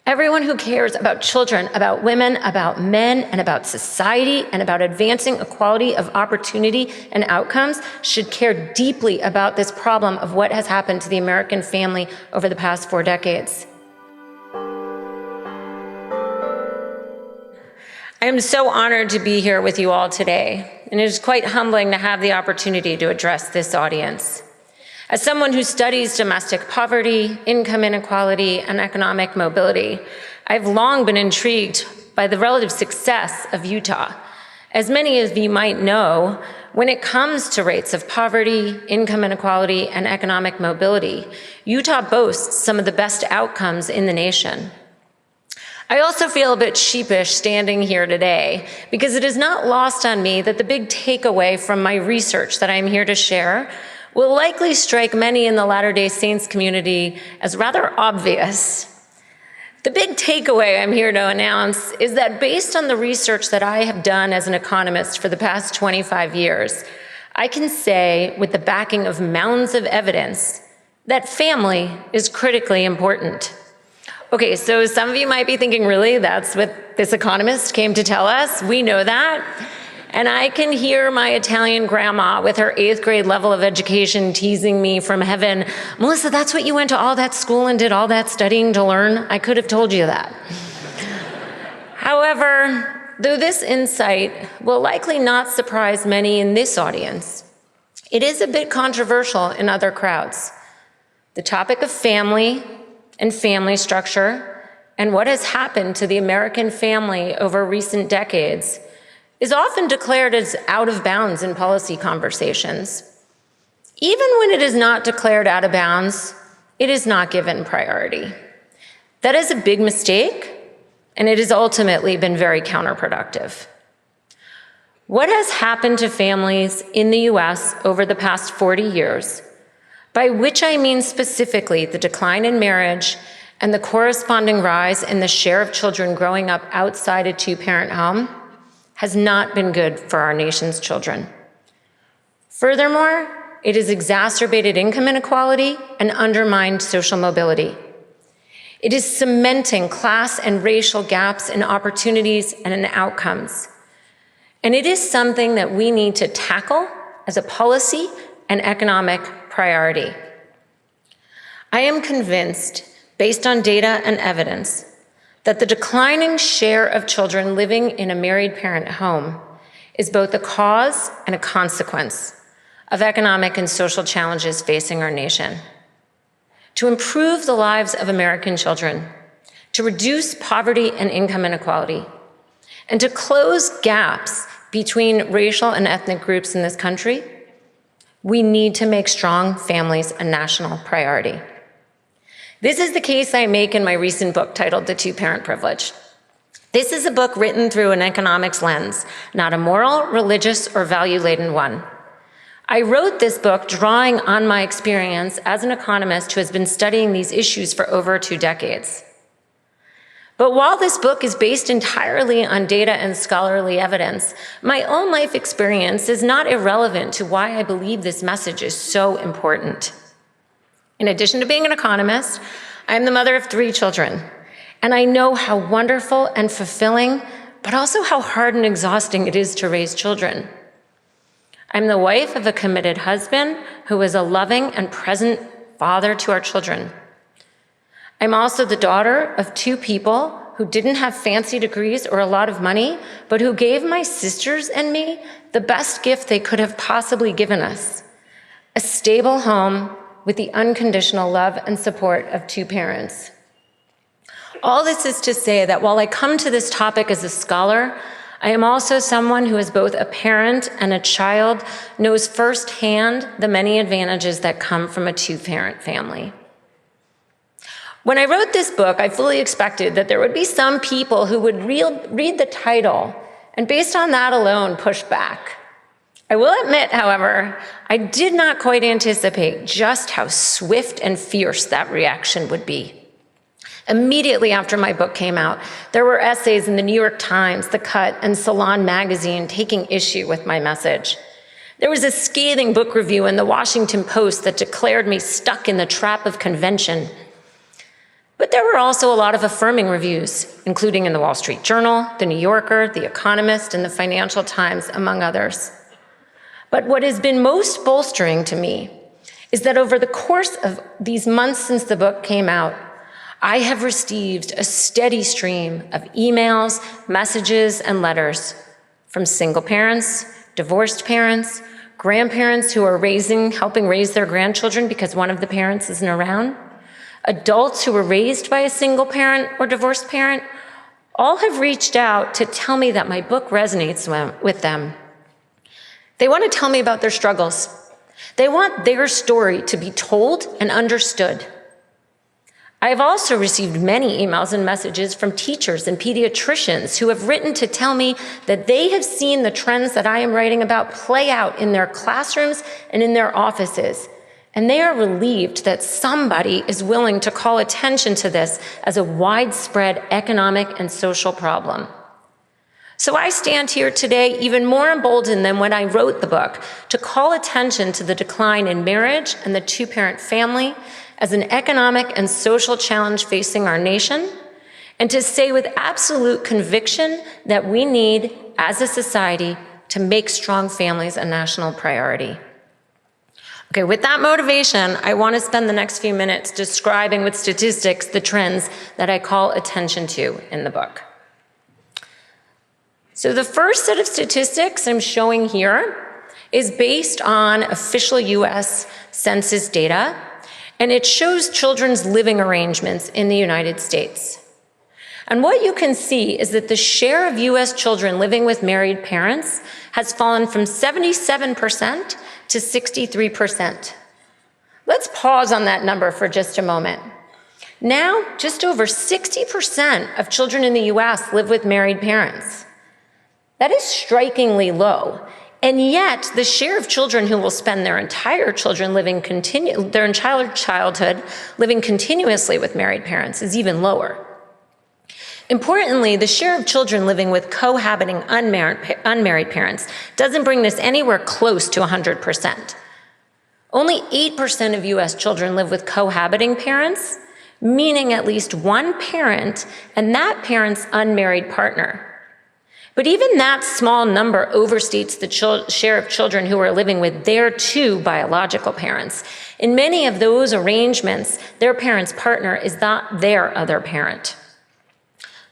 Everyone who cares about children, about women, about men, and about society, and about advancing equality of opportunity and outcomes should care deeply about this problem of what has happened to the American family over the past 4 decades. I am so honored to be here with you all today, and it is quite humbling to have the opportunity to address this audience. As someone who studies domestic poverty, income inequality, and economic mobility, I've long been intrigued by the relative success of Utah. As many of you might know, when it comes to rates of poverty, income inequality, and economic mobility, Utah boasts some of the best outcomes in the nation. I also feel a bit sheepish standing here today because it is not lost on me that the big takeaway from my research that I'm here to share will likely strike many in the Latter-day Saints community as rather obvious. The big takeaway I'm here to announce is that based on the research that I have done as an economist for the past 25 years, I can say with the backing of mounds of evidence that family is critically important. Okay, so some of you might be thinking, really, that's what this economist came to tell us? We know that. And I can hear my Italian grandma with her 8th grade level of education teasing me from heaven, Melissa, that's what you went to all that school and did all that studying to learn? I could have told you that. However, though this insight will likely not surprise many in this audience, it is a bit controversial in other crowds. The topic of family and family structure and what has happened to the American family over recent decades is often declared as out of bounds in policy conversations. Even when it is not declared out of bounds, it is not given priority. That is a big mistake, and it has ultimately been very counterproductive. What has happened to families in the US over the past 40 years, by which I mean specifically the decline in marriage and the corresponding rise in the share of children growing up outside a two-parent home, has not been good for our nation's children. Furthermore, it has exacerbated income inequality and undermined social mobility. It is cementing class and racial gaps in opportunities and in outcomes. And it is something that we need to tackle as a policy and economic priority. I am convinced, based on data and evidence, that the declining share of children living in a married parent home is both a cause and a consequence of economic and social challenges facing our nation. To improve the lives of American children, to reduce poverty and income inequality, and to close gaps between racial and ethnic groups in this country, we need to make strong families a national priority. This is the case I make in my recent book titled The Two-Parent Privilege. This is a book written through an economics lens, not a moral, religious, or value-laden one. I wrote this book drawing on my experience as an economist who has been studying these issues for over 2 decades. But while this book is based entirely on data and scholarly evidence, my own life experience is not irrelevant to why I believe this message is so important. In addition to being an economist, I'm the mother of 3 children, and I know how wonderful and fulfilling, but also how hard and exhausting it is to raise children. I'm the wife of a committed husband who is a loving and present father to our children. I'm also the daughter of 2 people who didn't have fancy degrees or a lot of money, but who gave my sisters and me the best gift they could have possibly given us: a stable home with the unconditional love and support of 2 parents. All this is to say that while I come to this topic as a scholar, I am also someone who is both a parent and a child, knows firsthand the many advantages that come from a 2-parent family. When I wrote this book, I fully expected that there would be some people who would read the title and based on that alone push back. I will admit, however, I did not quite anticipate just how swift and fierce that reaction would be. Immediately after my book came out, there were essays in the New York Times, The Cut, and Salon magazine taking issue with my message. There was a scathing book review in the Washington Post that declared me stuck in the trap of convention. But there were also a lot of affirming reviews, including in the Wall Street Journal, the New Yorker, the Economist, and the Financial Times, among others. But what has been most bolstering to me is that over the course of these months since the book came out, I have received a steady stream of emails, messages, and letters from single parents, divorced parents, grandparents who are helping raise their grandchildren because one of the parents isn't around, adults who were raised by a single parent or divorced parent, all have reached out to tell me that my book resonates with them. They want to tell me about their struggles. They want their story to be told and understood. I have also received many emails and messages from teachers and pediatricians who have written to tell me that they have seen the trends that I am writing about play out in their classrooms and in their offices. And they are relieved that somebody is willing to call attention to this as a widespread economic and social problem. So I stand here today even more emboldened than when I wrote the book to call attention to the decline in marriage and the two-parent family as an economic and social challenge facing our nation, and to say with absolute conviction that we need, as a society, to make strong families a national priority. Okay, with that motivation, I want to spend the next few minutes describing with statistics the trends that I call attention to in the book. So the first set of statistics I'm showing here is based on official US Census data, and it shows children's living arrangements in the United States. And what you can see is that the share of US children living with married parents has fallen from 77% to 63%. Let's pause on that number for just a moment. Now, just over 60% of children in the US live with married parents. That is strikingly low. And yet, the share of children who will spend their entire childhood living continuously with married parents is even lower. Importantly, the share of children living with cohabiting unmarried parents doesn't bring this anywhere close to 100%. Only 8% of US children live with cohabiting parents, meaning at least one parent and that parent's unmarried partner. But even that small number overstates the share of children who are living with their two biological parents. In many of those arrangements, their parent's partner is not their other parent.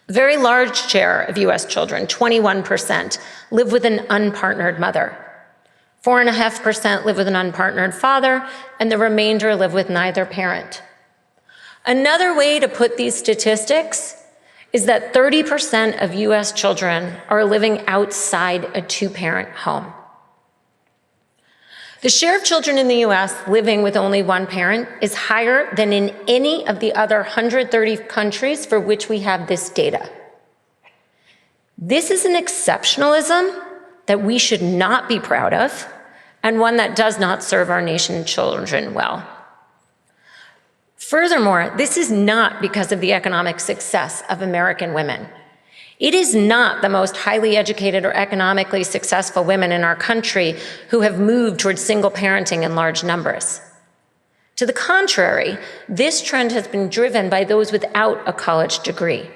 A very large share of US children, 21%, live with an unpartnered mother. 4.5% live with an unpartnered father, and the remainder live with neither parent. Another way to put these statistics is that 30% of US children are living outside a two-parent home. The share of children in the US living with only one parent is higher than in any of the other 130 countries for which we have this data. This is an exceptionalism that we should not be proud of, and one that does not serve our nation's children well. Furthermore, this is not because of the economic success of American women. It is not the most highly educated or economically successful women in our country who have moved towards single parenting in large numbers. To the contrary, this trend has been driven by those without a college degree.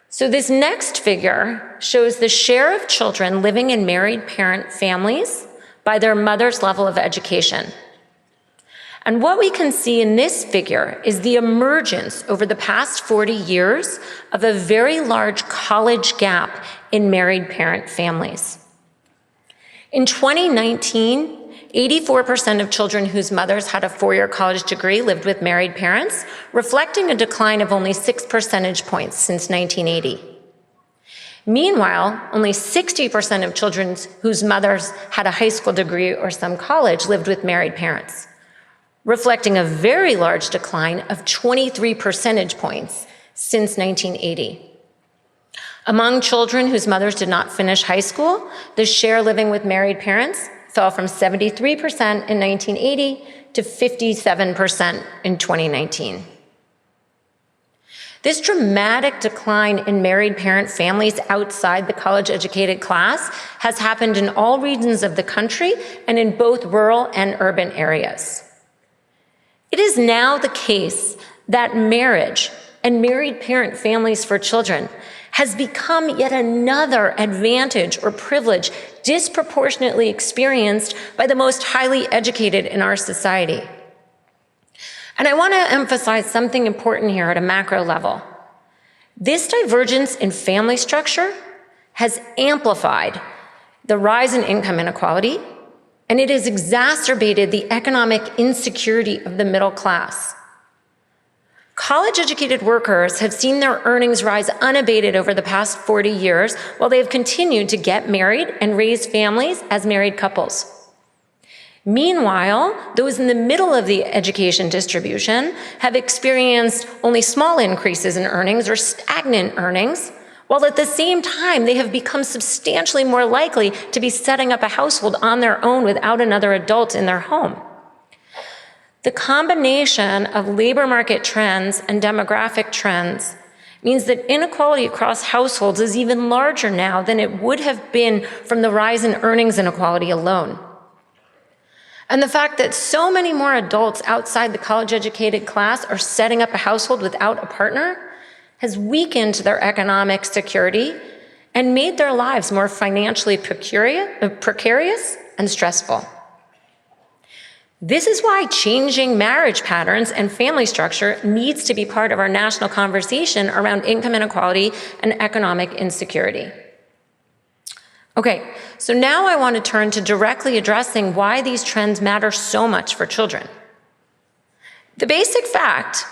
So this next figure shows the share of children living in married parent families by their mother's level of education. And what we can see in this figure is the emergence over the past 40 years of a very large college gap in married parent families. In 2019, 84% of children whose mothers had a four-year college degree lived with married parents, reflecting a decline of only 6 percentage points since 1980. Meanwhile, only 60% of children whose mothers had a high school degree or some college lived with married parents, reflecting a very large decline of 23 percentage points since 1980. Among children whose mothers did not finish high school, the share living with married parents fell from 73% in 1980 to 57% in 2019. This dramatic decline in married parent families outside the college-educated class has happened in all regions of the country and in both rural and urban areas. It is now the case that marriage and married parent families for children has become yet another advantage or privilege disproportionately experienced by the most highly educated in our society. And I want to emphasize something important here at a macro level. This divergence in family structure has amplified the rise in income inequality, and it has exacerbated the economic insecurity of the middle class. College-educated workers have seen their earnings rise unabated over the past 40 years, while they have continued to get married and raise families as married couples. Meanwhile, those in the middle of the education distribution have experienced only small increases in earnings or stagnant earnings, while at the same time they have become substantially more likely to be setting up a household on their own without another adult in their home. The combination of labor market trends and demographic trends means that inequality across households is even larger now than it would have been from the rise in earnings inequality alone. And the fact that so many more adults outside the college-educated class are setting up a household without a partner has weakened their economic security and made their lives more financially precarious and stressful. This is why changing marriage patterns and family structure needs to be part of our national conversation around income inequality and economic insecurity. Okay, so now I want to turn to directly addressing why these trends matter so much for children. The basic fact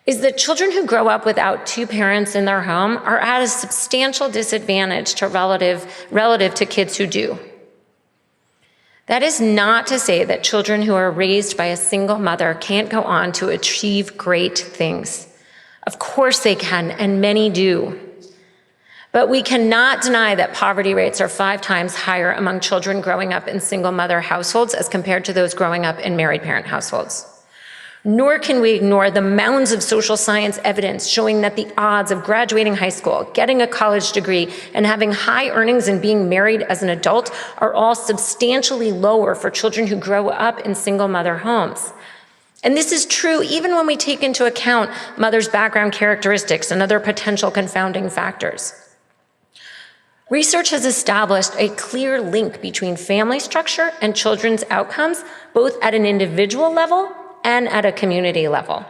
is that children who grow up without two parents in their home are at a substantial disadvantage to relative to kids who do. That is not to say that children who are raised by a single mother can't go on to achieve great things. Of course they can, and many do. But we cannot deny that poverty rates are 5 times higher among children growing up in single mother households as compared to those growing up in married parent households. Nor can we ignore the mounds of social science evidence showing that the odds of graduating high school, getting a college degree, and having high earnings and being married as an adult are all substantially lower for children who grow up in single mother homes. And this is true even when we take into account mother's background characteristics and other potential confounding factors. Research has established a clear link between family structure and children's outcomes, both at an individual level and at a community level.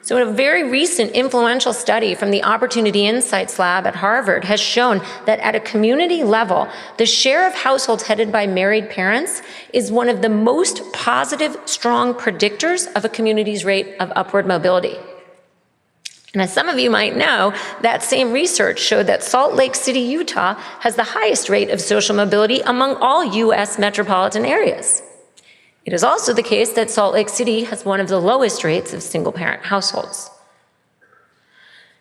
So a very recent influential study from the Opportunity Insights Lab at Harvard has shown that at a community level, the share of households headed by married parents is one of the most positive, strong predictors of a community's rate of upward mobility. And as some of you might know, that same research showed that Salt Lake City, Utah has the highest rate of social mobility among all U.S. metropolitan areas. It is also the case that Salt Lake City has one of the lowest rates of single-parent households.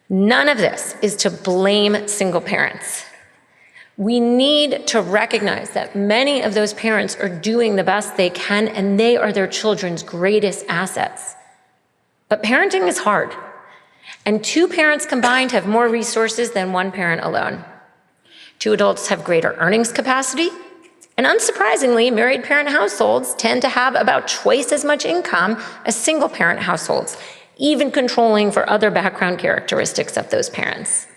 None of this is to blame single parents. We need to recognize that many of those parents are doing the best they can, and they are their children's greatest assets. But parenting is hard. And 2 parents combined have more resources than 1 parent alone. 2 adults have greater earnings capacity, and unsurprisingly, married parent households tend to have about twice as much income as single parent households, even controlling for other background characteristics of those parents.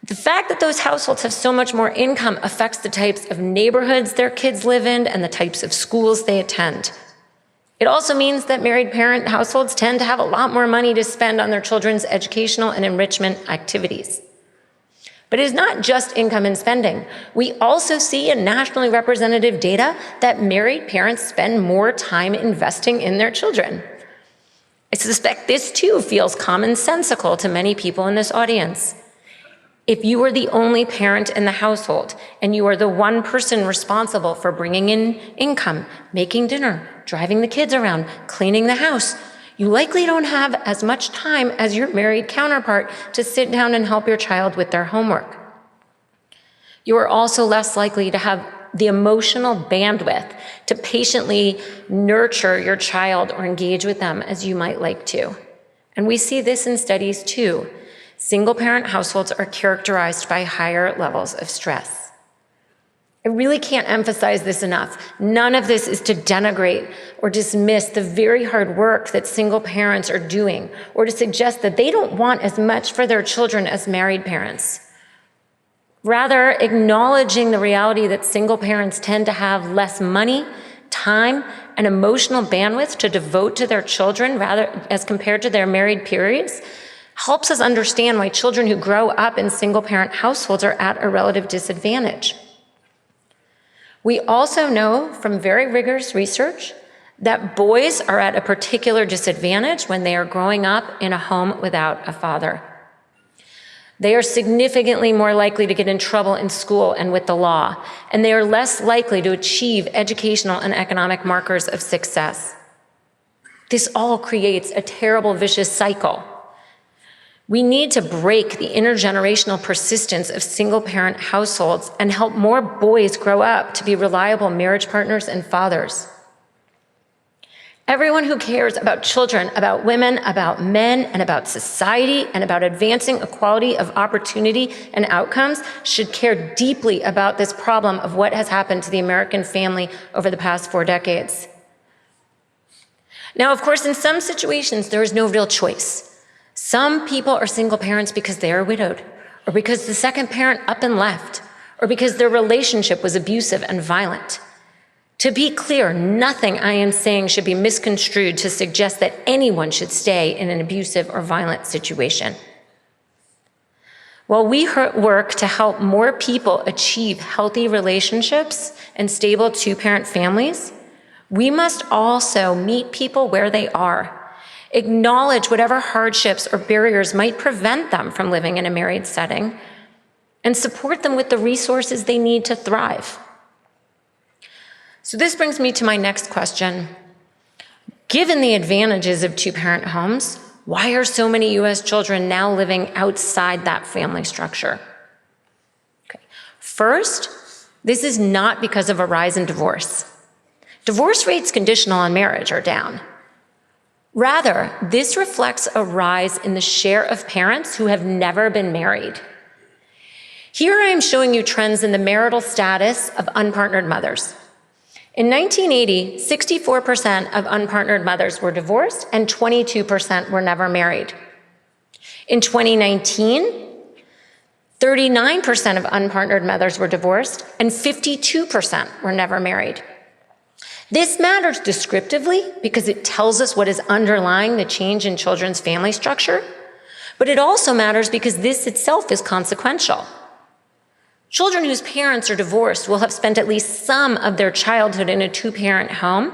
The fact that those households have so much more income affects the types of neighborhoods their kids live in and the types of schools they attend. It also means that married parent households tend to have a lot more money to spend on their children's educational and enrichment activities. But it is not just income and spending. We also see in nationally representative data that married parents spend more time investing in their children. I suspect this too feels commonsensical to many people in this audience. If you are the only parent in the household and you are the one person responsible for bringing in income, making dinner, driving the kids around, cleaning the house, you likely don't have as much time as your married counterpart to sit down and help your child with their homework. You are also less likely to have the emotional bandwidth to patiently nurture your child or engage with them as you might like to. And we see this in studies too. Single-parent households are characterized by higher levels of stress. I really can't emphasize this enough. None of this is to denigrate or dismiss the very hard work that single parents are doing, or to suggest that they don't want as much for their children as married parents. Rather, acknowledging the reality that single parents tend to have less money, time, and emotional bandwidth to devote to their children rather as compared to their married peers helps us understand why children who grow up in single-parent households are at a relative disadvantage. We also know from very rigorous research that boys are at a particular disadvantage when they are growing up in a home without a father. They are significantly more likely to get in trouble in school and with the law, and they are less likely to achieve educational and economic markers of success. This all creates a terrible vicious cycle. We need to break the intergenerational persistence of single-parent households and help more boys grow up to be reliable marriage partners and fathers. Everyone who cares about children, about women, about men, and about society, and about advancing equality of opportunity and outcomes should care deeply about this problem of what has happened to the American family over the past 4 decades. Now, of course, in some situations, there is no real choice. Some people are single parents because they are widowed, or because the second parent up and left, or because their relationship was abusive and violent. To be clear, nothing I am saying should be misconstrued to suggest that anyone should stay in an abusive or violent situation. While we work to help more people achieve healthy relationships and stable 2-parent families, we must also meet people where they are, acknowledge whatever hardships or barriers might prevent them from living in a married setting, and support them with the resources they need to thrive. So this brings me to my next question. Given the advantages of 2-parent homes, why are so many U.S. children now living outside that family structure? Okay. First, this is not because of a rise in divorce. Divorce rates conditional on marriage are down. Rather, this reflects a rise in the share of parents who have never been married. Here I am showing you trends in the marital status of unpartnered mothers. In 1980, 64% of unpartnered mothers were divorced and 22% were never married. In 2019, 39% of unpartnered mothers were divorced and 52% were never married. This matters descriptively because it tells us what is underlying the change in children's family structure, but it also matters because this itself is consequential. Children whose parents are divorced will have spent at least some of their childhood in a 2-parent home,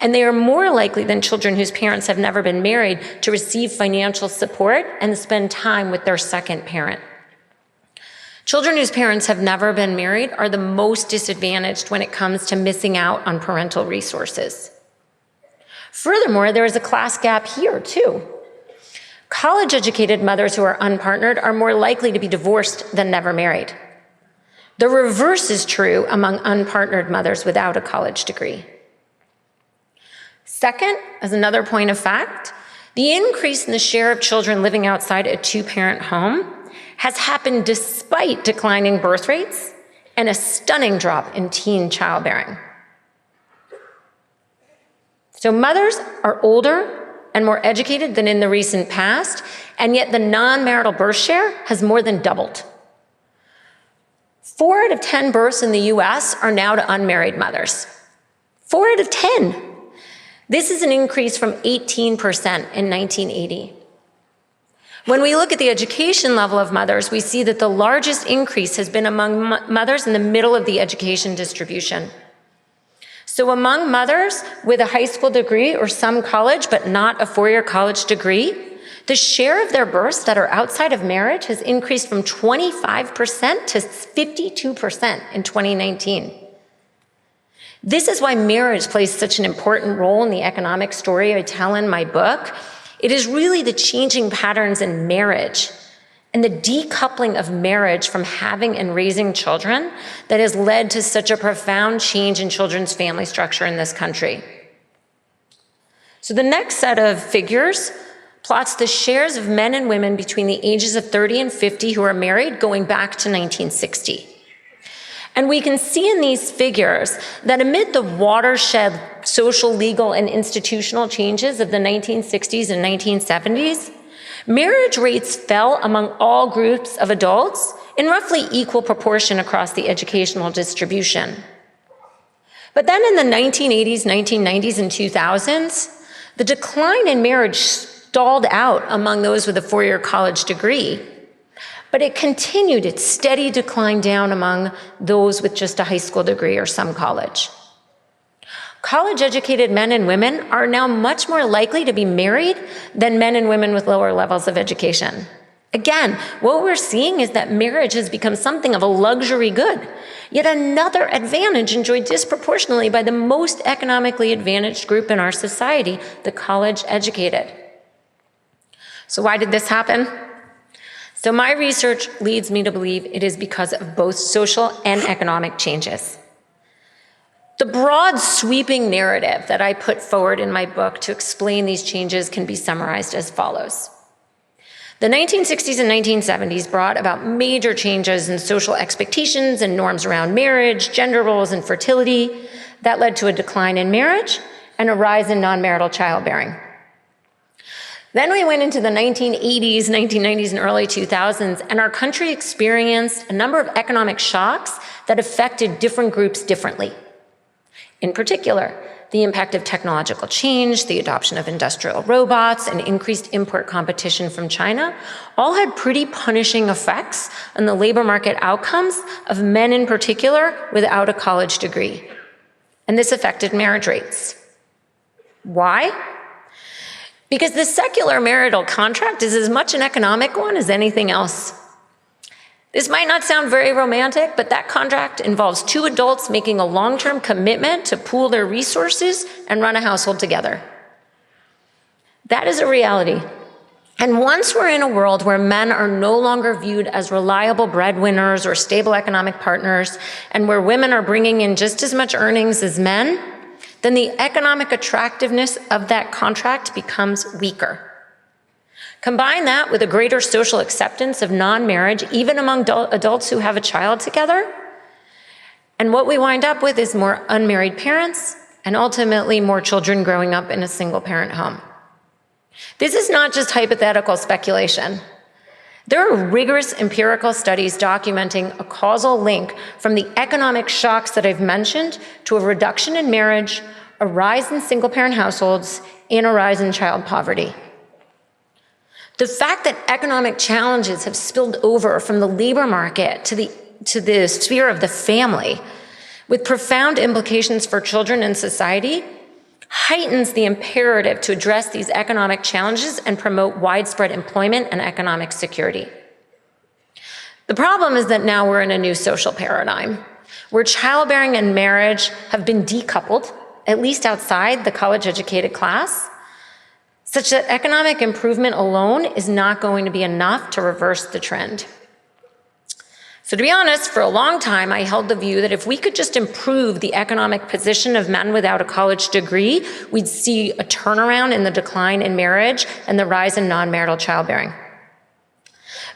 and they are more likely than children whose parents have never been married to receive financial support and spend time with their second parent. Children whose parents have never been married are the most disadvantaged when it comes to missing out on parental resources. Furthermore, there is a class gap here, too. College-educated mothers who are unpartnered are more likely to be divorced than never married. The reverse is true among unpartnered mothers without a college degree. Second, as another point of fact, the increase in the share of children living outside a 2-parent home has happened despite declining birth rates and a stunning drop in teen childbearing. So mothers are older and more educated than in the recent past, and yet the non-marital birth share has more than doubled. 4 out of 10 births in the US are now to unmarried mothers. 4 out of 10. This is an increase from 18% in 1980. When we look at the education level of mothers, we see that the largest increase has been among mothers in the middle of the education distribution. So among mothers with a high school degree or some college, but not a 4-year college degree, the share of their births that are outside of marriage has increased from 25% to 52% in 2019. This is why marriage plays such an important role in the economic story I tell in my book. It is really the changing patterns in marriage and the decoupling of marriage from having and raising children that has led to such a profound change in children's family structure in this country. So the next set of figures plots the shares of men and women between the ages of 30 and 50 who are married going back to 1960. And we can see in these figures that amid the watershed social, legal, and institutional changes of the 1960s and 1970s, marriage rates fell among all groups of adults in roughly equal proportion across the educational distribution. But then in the 1980s, 1990s, and 2000s, the decline in marriage stalled out among those with a four-year college degree, but it continued its steady decline down among those with just a high school degree or some college. College-educated men and women are now much more likely to be married than men and women with lower levels of education. Again, what we're seeing is that marriage has become something of a luxury good, yet another advantage enjoyed disproportionately by the most economically advantaged group in our society, the college-educated. So why did this happen? So my research leads me to believe it is because of both social and economic changes. The broad, sweeping narrative that I put forward in my book to explain these changes can be summarized as follows. The 1960s and 1970s brought about major changes in social expectations and norms around marriage, gender roles, and fertility that led to a decline in marriage and a rise in non-marital childbearing. Then we went into the 1980s, 1990s, and early 2000s, and our country experienced a number of economic shocks that affected different groups differently. In particular, the impact of technological change, the adoption of industrial robots, and increased import competition from China all had pretty punishing effects on the labor market outcomes of men in particular without a college degree. And this affected marriage rates. Why? Because the secular marital contract is as much an economic one as anything else. This might not sound very romantic, but that contract involves two adults making a long-term commitment to pool their resources and run a household together. That is a reality. And once we're in a world where men are no longer viewed as reliable breadwinners or stable economic partners, and where women are bringing in just as much earnings as men, then the economic attractiveness of that contract becomes weaker. Combine that with a greater social acceptance of non-marriage, even among adults who have a child together, and what we wind up with is more unmarried parents and ultimately more children growing up in a single-parent home. This is not just hypothetical speculation. There are rigorous empirical studies documenting a causal link from the economic shocks that I've mentioned to a reduction in marriage, a rise in single-parent households, and a rise in child poverty. The fact that economic challenges have spilled over from the labor market to the sphere of the family, with profound implications for children and society, heightens the imperative to address these economic challenges and promote widespread employment and economic security. The problem is that now we're in a new social paradigm, where childbearing and marriage have been decoupled, at least outside the college-educated class, such that economic improvement alone is not going to be enough to reverse the trend. So to be honest, for a long time, I held the view that if we could just improve the economic position of men without a college degree, we'd see a turnaround in the decline in marriage and the rise in non-marital childbearing.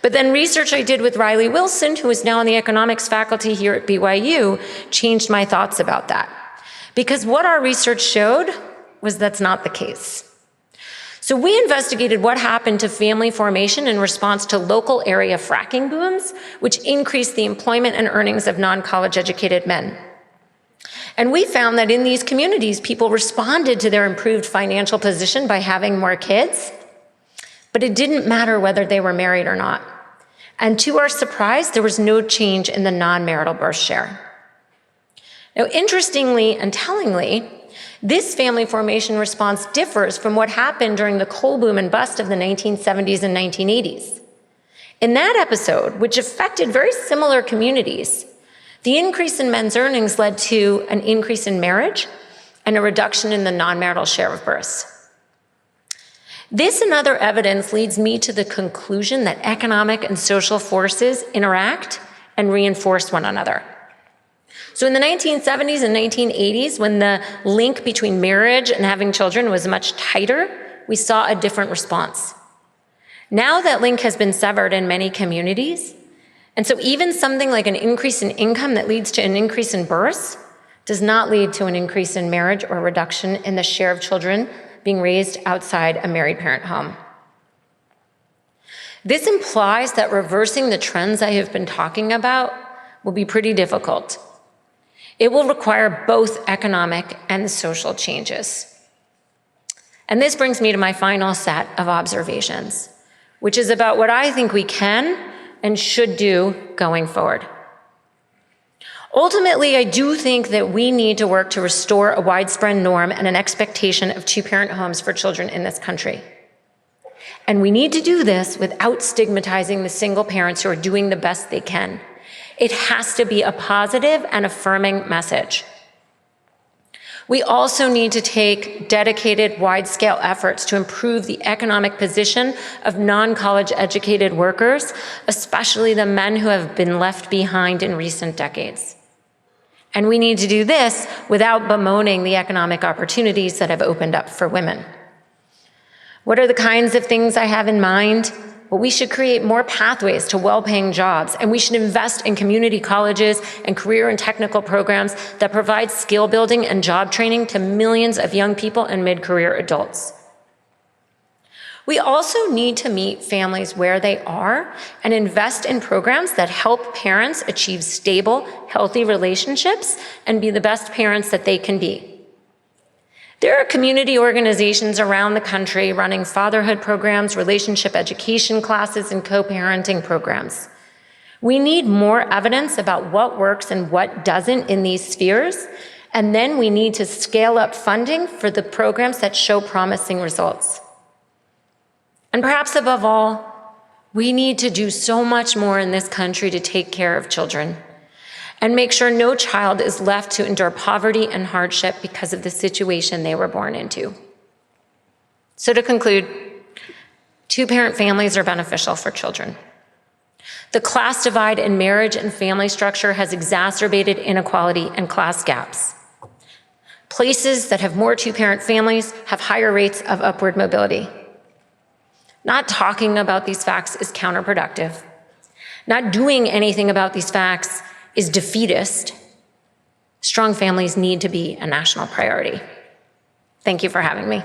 But then research I did with Riley Wilson, who is now on the economics faculty here at BYU, changed my thoughts about that. Because what our research showed was that's not the case. So we investigated what happened to family formation in response to local area fracking booms, which increased the employment and earnings of non-college educated men. And we found that in these communities, people responded to their improved financial position by having more kids, but it didn't matter whether they were married or not. And to our surprise, there was no change in the non-marital birth share. Now, interestingly and tellingly, this family formation response differs from what happened during the coal boom and bust of the 1970s and 1980s. In that episode, which affected very similar communities, the increase in men's earnings led to an increase in marriage and a reduction in the non-marital share of births. This and other evidence leads me to the conclusion that economic and social forces interact and reinforce one another. So in the 1970s and 1980s, when the link between marriage and having children was much tighter, we saw a different response. Now that link has been severed in many communities, And so even something like an increase in income that leads to an increase in births does not lead to an increase in marriage or reduction in the share of children being raised outside a married parent home. This implies that reversing the trends I have been talking about will be pretty difficult. It will require both economic and social changes. And this brings me to my final set of observations, which is about what I think we can and should do going forward. Ultimately, I do think that we need to work to restore a widespread norm and an expectation of two-parent homes for children in this country. And we need to do this without stigmatizing the single parents who are doing the best they can. It has to be a positive and affirming message. We also need to take dedicated, wide-scale efforts to improve the economic position of non-college educated workers, especially the men who have been left behind in recent decades. And we need to do this without bemoaning the economic opportunities that have opened up for women. What are the kinds of things I have in mind? Well, we should create more pathways to well-paying jobs, and we should invest in community colleges and career and technical programs that provide skill building and job training to millions of young people and mid-career adults. We also need to meet families where they are and invest in programs that help parents achieve stable, healthy relationships and be the best parents that they can be. There are community organizations around the country running fatherhood programs, relationship education classes, and co-parenting programs. We need more evidence about what works and what doesn't in these spheres, and then we need to scale up funding for the programs that show promising results. And perhaps above all, we need to do so much more in this country to take care of children and make sure no child is left to endure poverty and hardship because of the situation they were born into. So to conclude, two-parent families are beneficial for children. The class divide in marriage and family structure has exacerbated inequality and class gaps. Places that have more two-parent families have higher rates of upward mobility. Not talking about these facts is counterproductive. Not doing anything about these facts is defeatist. Strong families need to be a national priority. Thank you for having me.